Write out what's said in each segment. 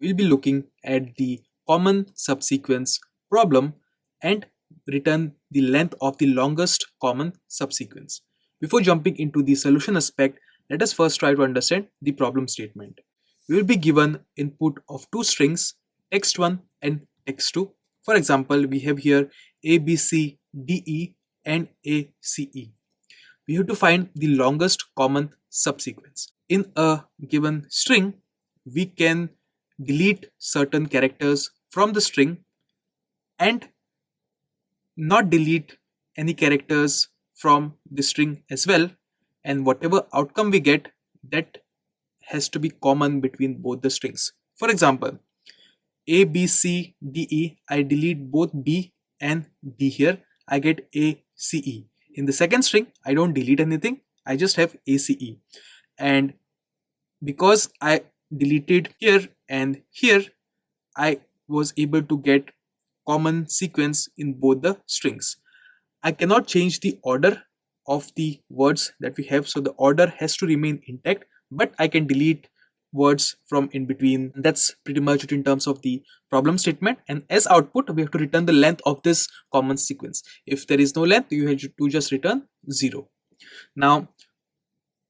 we'll be looking at the common subsequence problem and return the length of the longest common subsequence. Before jumping into the solution aspect, let us first try to understand the problem statement. We will be given input of two strings, text1 and text2. For example, we have here A, B, C, D, E and A, C, E. We have to find the longest common subsequence. In a given string, we can delete certain characters from the string and not delete any characters from the string as well, and whatever outcome we get, that has to be common between both the strings. For example, A, B, C, D, E, I delete both B and D here, I get A, C, E. In the second string, I don't delete anything, I just have A, C, E. And because I deleted here and here, I was able to get common sequence in both the strings. I cannot change the order of the words that we have, so the order has to remain intact, but I can delete words from in between. That's pretty much it in terms of the problem statement, and as output we have to return the length of this common sequence. If there is no length, you have to just return 0. Now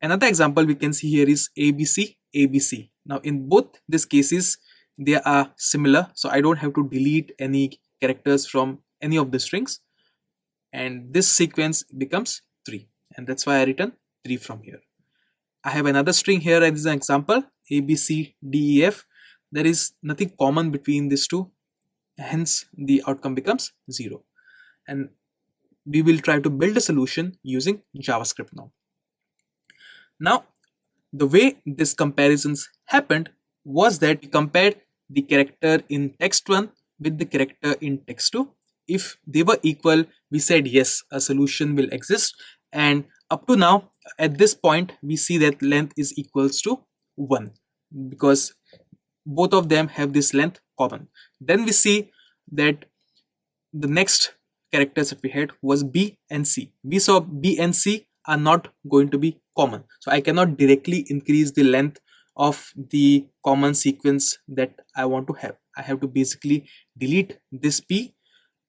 another example we can see here is ABC, ABC. Now in both these cases they are similar, so I don't have to delete any characters from any of the strings, and this sequence becomes 3, and that's why I return 3 from here. I have another string here as an example, A, B, C, D, E, F. There is nothing common between these two, hence the outcome becomes 0. And we will try to build a solution using JavaScript now. Now, the way these comparisons happened was that we compared the character in text1 with the character in text2. If they were equal, we said yes, a solution will exist, and up to now at this point we see that length is equals to 1 because both of them have this length common. Then we see that the next characters that we had was B and C. We saw B and C are not going to be common, so I cannot directly increase the length of the common sequence that I want to have. I have to basically delete this B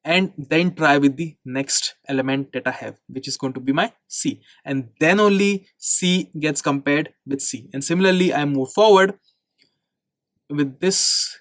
and then try with the next element that I have, which is going to be my C, and then only C gets compared with C. And similarly I move forward with this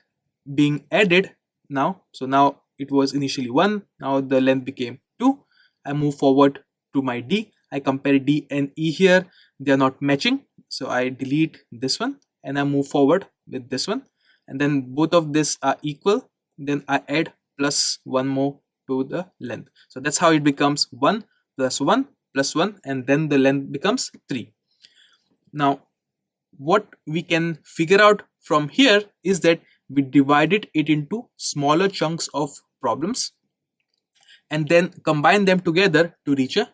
being added now. So now it was initially 1, now the length became 2. I move forward to my D, I compare D and E here, they are not matching, so I delete this one and I move forward with this one, and then both of this are equal, then I add plus 1 more to the length. So that's how it becomes 1 plus 1 plus 1, and then the length becomes 3. Now what we can figure out from here is that we divided it into smaller chunks of problems and then combine them together to reach a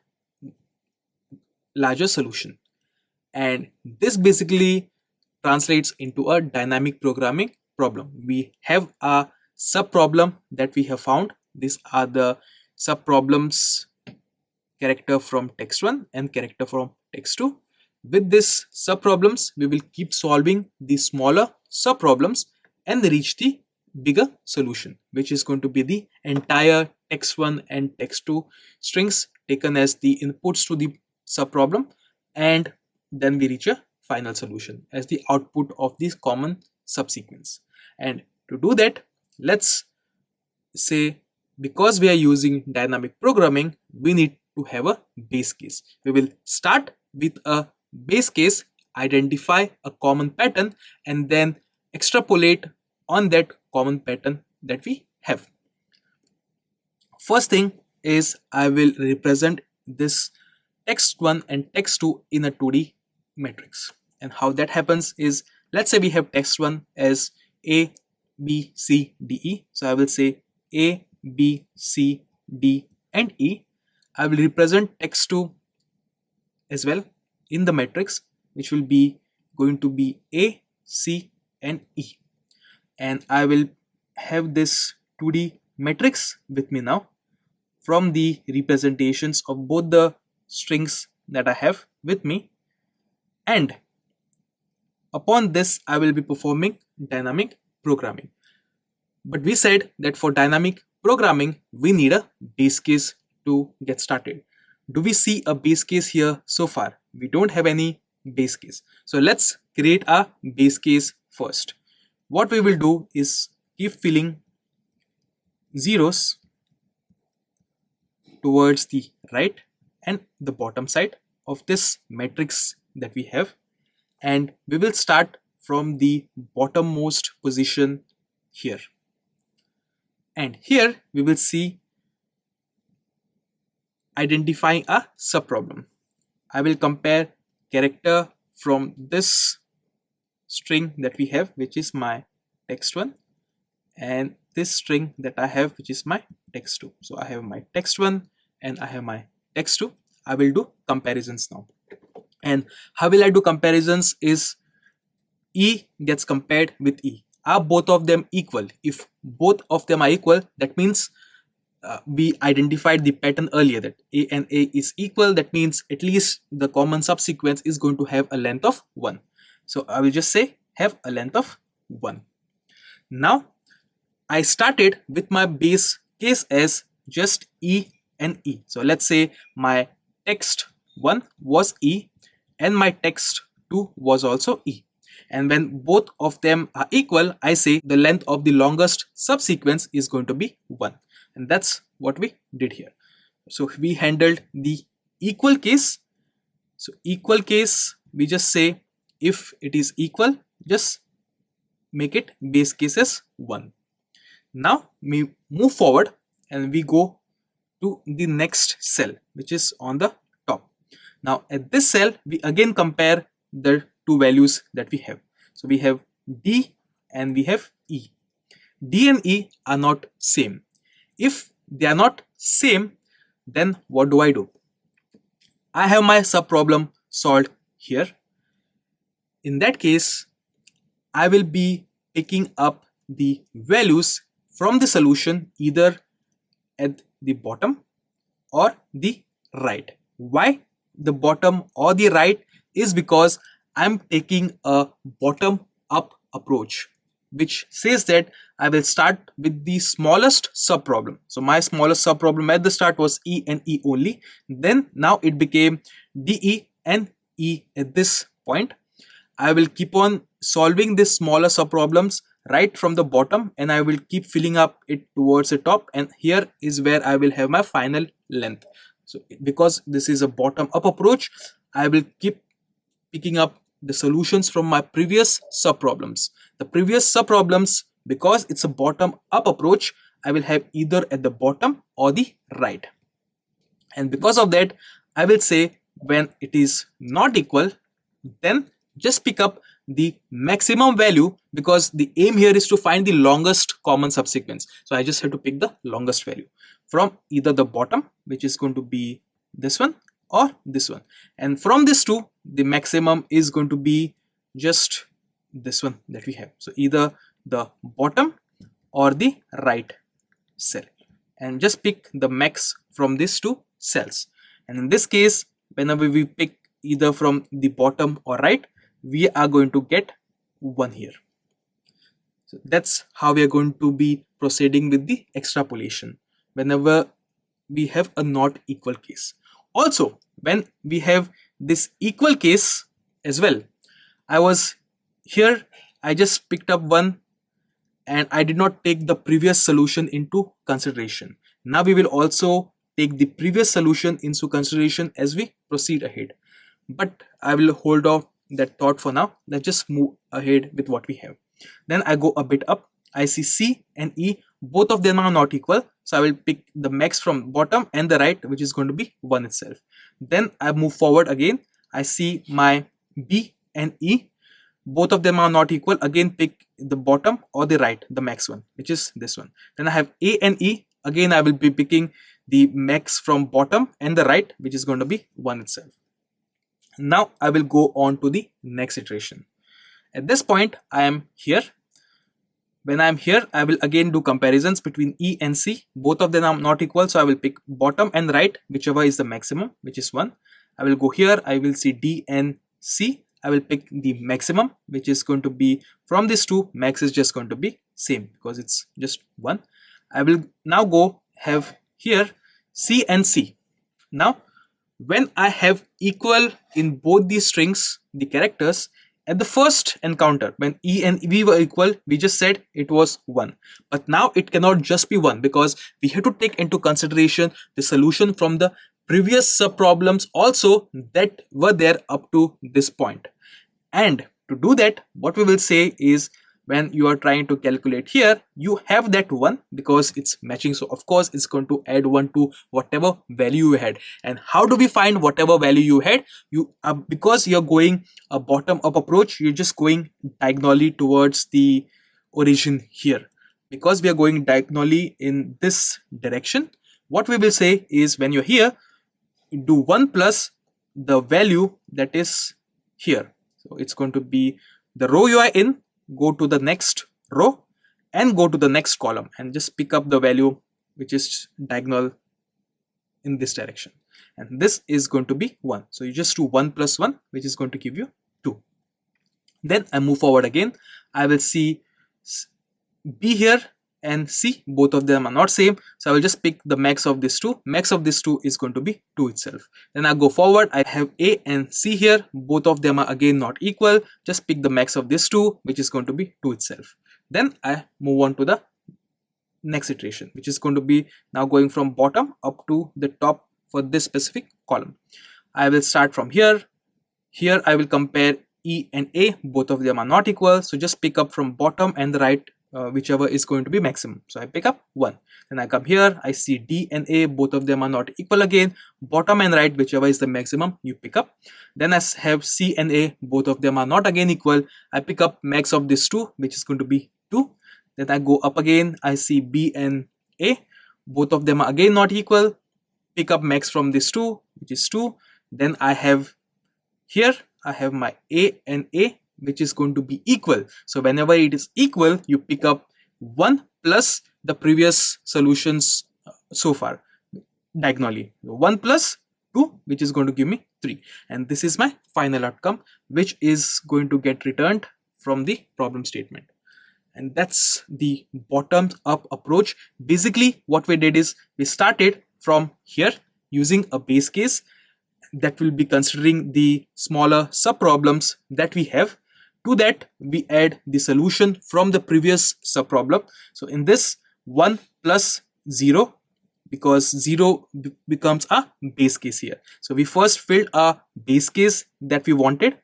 larger solution. And this basically translates into a dynamic programming problem. We have a sub problem that we have found. These are the sub problems, character from text1 and character from text2. With this sub problems, we will keep solving the smaller sub problems and reach the bigger solution, which is going to be the entire text1 and text2 strings taken as the inputs to the sub problem, and then we reach a final solution as the output of this common subsequence. And to do that, let's say, because we are using dynamic programming, we need to have a base case. We will start with a base case, identify a common pattern, and then extrapolate on that common pattern that we have. First thing is I will represent this text1 and text2 in a 2D matrix. And how that happens is, let's say we have text1 as A, B, C, D, E. So I will say A, B, C, D and E. I will represent text2 as well in the matrix, which will be going to be A, C and E. And I will have this 2D matrix with me now from the representations of both the strings that I have with me, and upon this I will be performing dynamic programming. But we said that for dynamic programming, we need a base case to get started. Do we see a base case here so far? We don't have any base case. So let's create a base case first. What we will do is keep filling zeros towards the right and the bottom side of this matrix that we have, and we will start from the bottommost position here, and here we will see identifying a subproblem. I will compare character from this string that we have, which is my text1, and this string that I have, which is my text2. So I have my text1 and I have my text2. I will do comparisons now. And how will I do comparisons is E gets compared with E. Are both of them equal? If both of them are equal, that means we identified the pattern earlier that A and A is equal. That means at least the common subsequence is going to have a length of 1. So I will just say have a length of 1. Now I started with my base case as just E and E. So let's say my text1 was E and my text2 was also E. And when both of them are equal, I say the length of the longest subsequence is going to be 1. And that's what we did here. So we handled the equal case. So equal case, we just say if it is equal, just make it base case as 1. Now we move forward and we go to the next cell, which is on the top. Now at this cell, we again compare the two values that we have. So we have D and we have E. D and E are not same. If they are not same, then what do I do? I have my subproblem solved here. In that case, I will be picking up the values from the solution either at the bottom or the right. Why the bottom or the right is because I'm taking a bottom up approach, which says that I will start with the smallest subproblem. So my smallest subproblem at the start was E and E only. Then now it became DE and E at this point. I will keep on solving these smaller subproblems right from the bottom, and I will keep filling up it towards the top, and here is where I will have my final length. So because this is a bottom up approach, I will keep picking up the solutions from my previous subproblems. The previous subproblems, because it's a bottom up approach, I will have either at the bottom or the right. And because of that, I will say when it is not equal, then just pick up the maximum value, because the aim here is to find the longest common subsequence. So I just have to pick the longest value from either the bottom, which is going to be this one, or this one. And from this two, the maximum is going to be just this one that we have. So either the bottom or the right cell, and just pick the max from these two cells. And in this case, whenever we pick either from the bottom or right, we are going to get 1 here. So that's how we are going to be proceeding with the extrapolation whenever we have a not equal case. Also, when we have this equal case as well, I was here, I just picked up one and I did not take the previous solution into consideration. Now we will also take the previous solution into consideration as we proceed ahead. But I will hold off that thought for now. Let's just move ahead with what we have. Then I go a bit up. I see C and E, both of them are not equal. So I will pick the max from bottom and the right, which is going to be 1 itself. Then I move forward again. I see my B and E, both of them are not equal. Again, pick the bottom or the right, the max one, which is this one. Then I have A and E. Again, I will be picking the max from bottom and the right, which is going to be 1 itself. Now I will go on to the next iteration. At this point, I am here. When I am here, I will again do comparisons between E and C. Both of them are not equal, so I will pick bottom and right, whichever is the maximum, which is 1. I will go here, I will see D and C. I will pick the maximum, which is going to be from these two, max is just going to be same because it's just 1. I will now go have here C and C. Now when I have equal in both these strings, the characters, at the first encounter when E and V were equal, we just said it was 1. But now it cannot just be 1 because we have to take into consideration the solution from the previous sub-problems also that were there up to this point. And to do that, what we will say is when you are trying to calculate here, you have that 1 because it's matching. So of course it's going to add 1 to whatever value you had. And how do we find whatever value you had? You because you're going a bottom up approach, you're just going diagonally towards the origin here. Because we are going diagonally in this direction, what we will say is when you're here, do 1 plus the value that is here. So it's going to be the row you are in, go to the next row and go to the next column and just pick up the value which is diagonal in this direction. And this is going to be 1. So you just do 1 plus 1, which is going to give you 2. Then I move forward again. I will see B here and C, both of them are not same, so I will just pick the max of this 2. Max of this 2 is going to be 2 itself. Then I go forward, I have A and C here, both of them are again not equal, just pick the max of this 2, which is going to be 2 itself. Then I move on to the next iteration, which is going to be now going from bottom up to the top for this specific column. I will start from here. Here I will compare E and A, both of them are not equal, so just pick up from bottom and the right whichever is going to be maximum. So I pick up 1. Then I come here, I see D and A, both of them are not equal again, bottom and right, whichever is the maximum you pick up. Then I have C and A, both of them are not again equal, I pick up max of this 2, which is going to be 2. Then I go up again, I see B and A, both of them are again not equal, pick up max from this 2, which is 2. Then I have here, I have my A and A, which is going to be equal. So whenever it is equal, you pick up 1 plus the previous solutions so far diagonally. 1 plus 2, which is going to give me 3. And this is my final outcome, which is going to get returned from the problem statement. And that's the bottom up approach. Basically what we did is we started from here using a base case that will be considering the smaller sub problems that we have. To that we add the solution from the previous sub problem. So in this 1 plus 0, because 0 becomes a base case here. So we first filled a base case that we wanted,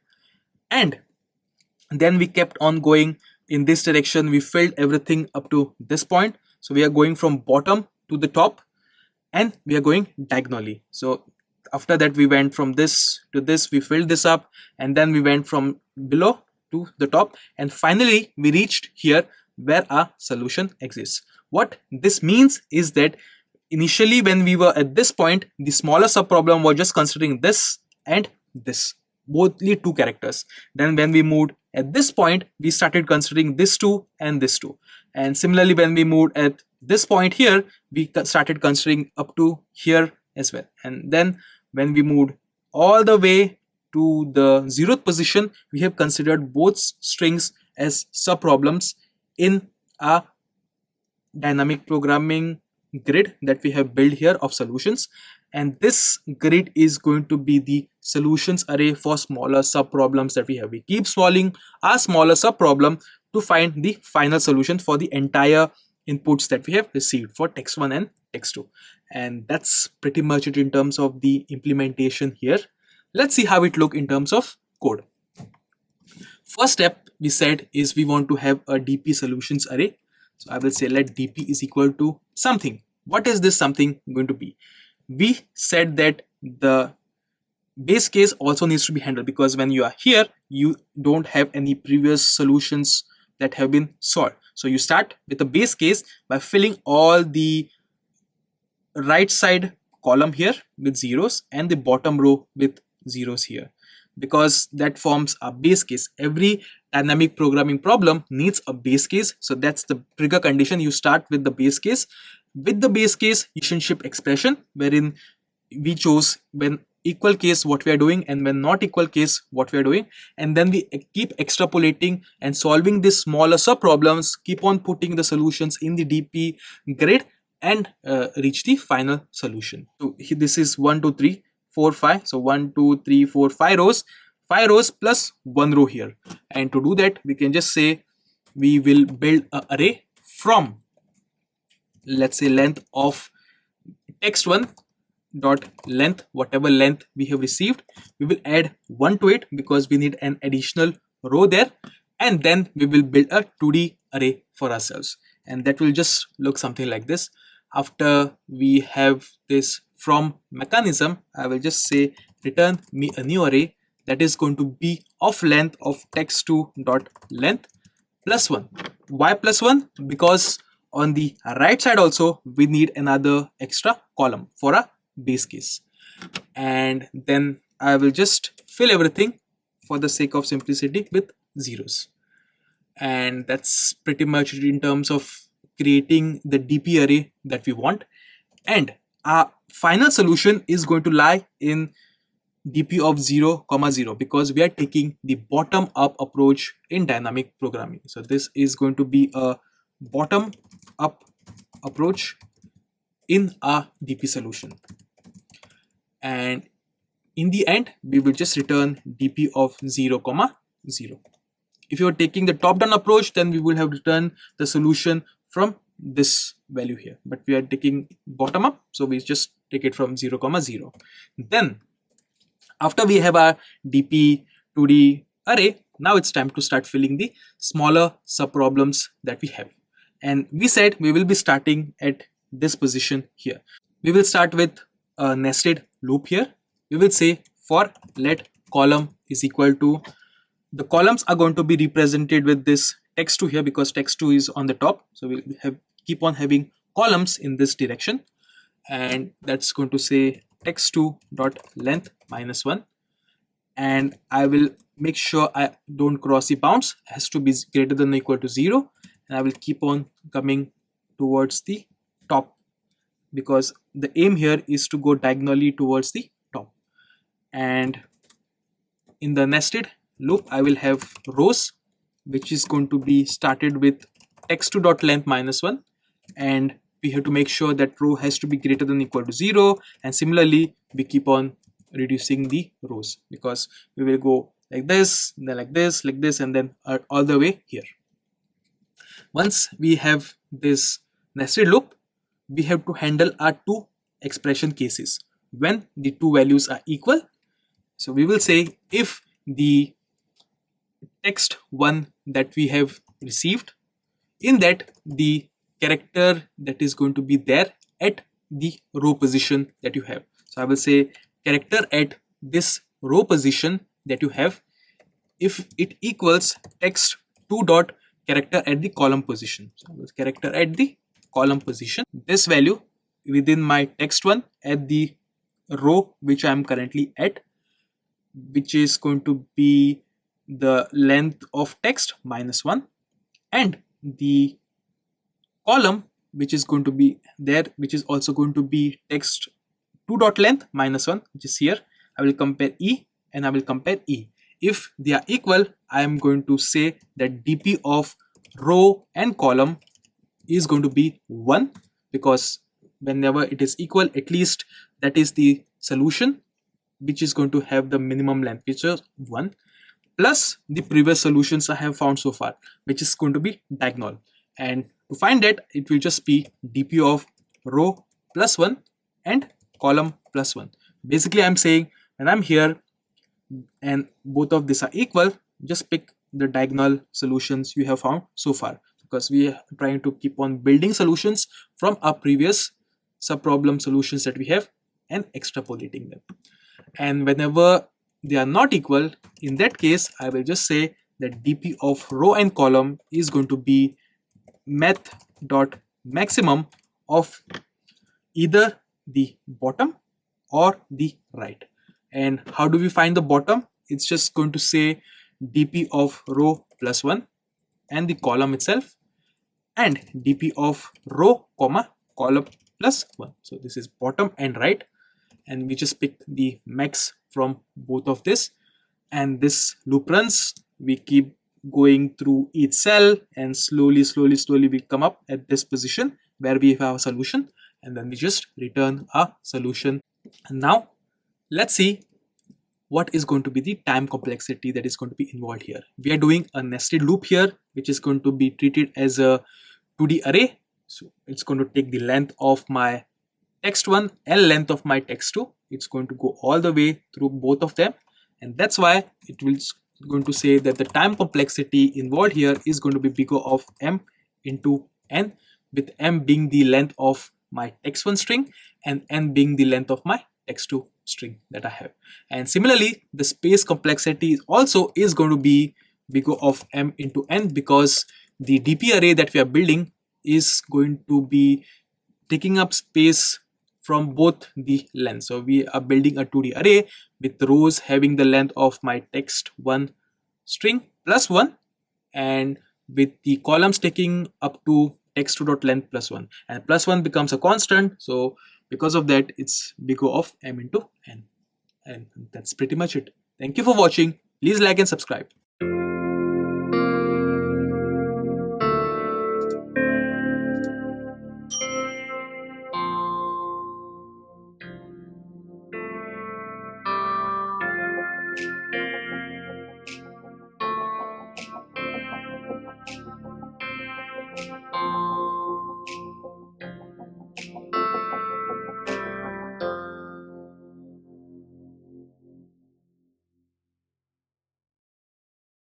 and then we kept on going in this direction. We filled everything up to this point. So we are going from bottom to the top and we are going diagonally. So after that we went from this to this, we filled this up, and then we went from below to the top, and finally we reached here where our solution exists. What this means is that initially when we were at this point, the smaller sub problem was just considering this and this, bothly 2 characters. Then when we moved at this point, we started considering this 2 and this 2, and similarly when we moved at this point here, we started considering up to here as well. And then when we moved all the way to the 0th position, we have considered both strings as sub problems in a dynamic programming grid that we have built here of solutions. And this grid is going to be the solutions array for smaller sub problems that we have. We keep solving a smaller sub problem to find the final solution for the entire inputs that we have received for text 1 and text 2. And that's pretty much it in terms of the implementation here. Let's see how it look in terms of code. First step we said is we want to have a DP solutions array. So I will say let DP is equal to something. What is this something going to be? We said that the base case also needs to be handled, because when you are here, you don't have any previous solutions that have been solved. So you start with the base case by filling all the right side column here with zeros and the bottom row with zeros here, because that forms a base case. Every dynamic programming problem needs a base case, so that's the trigger condition. You start with the base case. With the base case relationship expression, wherein we chose when equal case what we are doing, and when not equal case what we are doing, and then we keep extrapolating and solving these smaller sub problems, keep on putting the solutions in the DP grid, and reach the final solution. So this is 1 2 3 4 5, so 1 2 3 4 5 rows, 5 rows plus 1 row here. And to do that, we can just say we will build an array from, let's say, length of text1 dot length, whatever length we have received, we will add 1 to it because we need an additional row there, and then we will build a 2D array for ourselves, and that will just look something like this. After we have this from mechanism, I will just say return me a new array that is going to be of length of text2 dot length plus 1. Why plus 1? Because on the right side also we need another extra column for a base case. And then I will just fill everything for the sake of simplicity with zeros. And that's pretty much in terms of creating the DP array that we want. And our final solution is going to lie in DP of 0, 0, because we are taking the bottom up approach in dynamic programming. So this is going to be a bottom up approach in our DP solution. And in the end, we will just return DP of 0, 0. If you are taking the top down approach, then we will have returned the solution from this value here, but we are taking bottom up, so we just take it from 0, 0. Then after we have our DP 2D array, now it's time to start filling the smaller sub problems that we have. And we said we will be starting at this position here. We will start with a nested loop here. We will say for let column is equal to, the columns are going to be represented with this text2 here because text2 is on the top. So we'll keep on having columns in this direction, and that's going to say text2 dot length minus 1. And I will make sure I don't cross the bounds, it has to be greater than or equal to 0, and I will keep on coming towards the top because the aim here is to go diagonally towards the top. And in the nested loop, I will have rows which is going to be started with text2 dot length minus 1, and we have to make sure that row has to be greater than or equal to 0, and similarly we keep on reducing the rows because we will go like this, then like this, and then all the way here. Once we have this nested loop, we have to handle our two expression cases when the two values are equal. So we will say if the text1 that we have received, in that the character that is going to be there at the row position that you have. So I will say character at this row position that you have, if it equals text2 dot character at the column position. So character at the column position, this value within my text1 at the row which I am currently at, which is going to be the length of text minus 1, and the column which is going to be there, which is also going to be text2 dot length minus 1, which is here. I will compare E and I will compare E. If they are equal, I am going to say that DP of row and column is going to be 1, because whenever it is equal, at least that is the solution which is going to have the minimum length, which is 1, plus the previous solutions I have found so far, which is going to be diagonal. And to find that, it will just be DP of row plus 1 and column plus 1. Basically, I'm saying when I'm here and both of these are equal, just pick the diagonal solutions you have found so far, because we are trying to keep on building solutions from our previous subproblem solutions that we have and extrapolating them. And whenever they are not equal, in that case, I will just say that DP of row and column is going to be math dot maximum of either the bottom or the right. And how do we find the bottom? It's just going to say DP of row plus 1 and the column itself, and DP of row comma column plus 1. So this is bottom and right. and we just pick the max from both of this, and this loop runs. We keep going through each cell, and slowly we come up at this position where we have a solution, and then we just return a solution. And now let's see what is going to be the time complexity that is going to be involved here. We are doing a nested loop here, which is going to be treated as a 2D array. So it's going to take the length of my text1 and length of my text2. It's going to go all the way through both of them, and that's why it will going to say that the time complexity involved here is going to be big O of m into n, with m being the length of my text1 string and n being the length of my text2 string that I have. And similarly, the space complexity also is going to be big O of m into n, because the DP array that we are building is going to be taking up space from both the lengths. So we are building a 2D array with rows having the length of my text1 string plus 1, and with the columns taking up to text2.length plus 1, and plus 1 becomes a constant. So because of that, it's big O of m into n. And that's pretty much it. Thank you for watching. Please like and subscribe.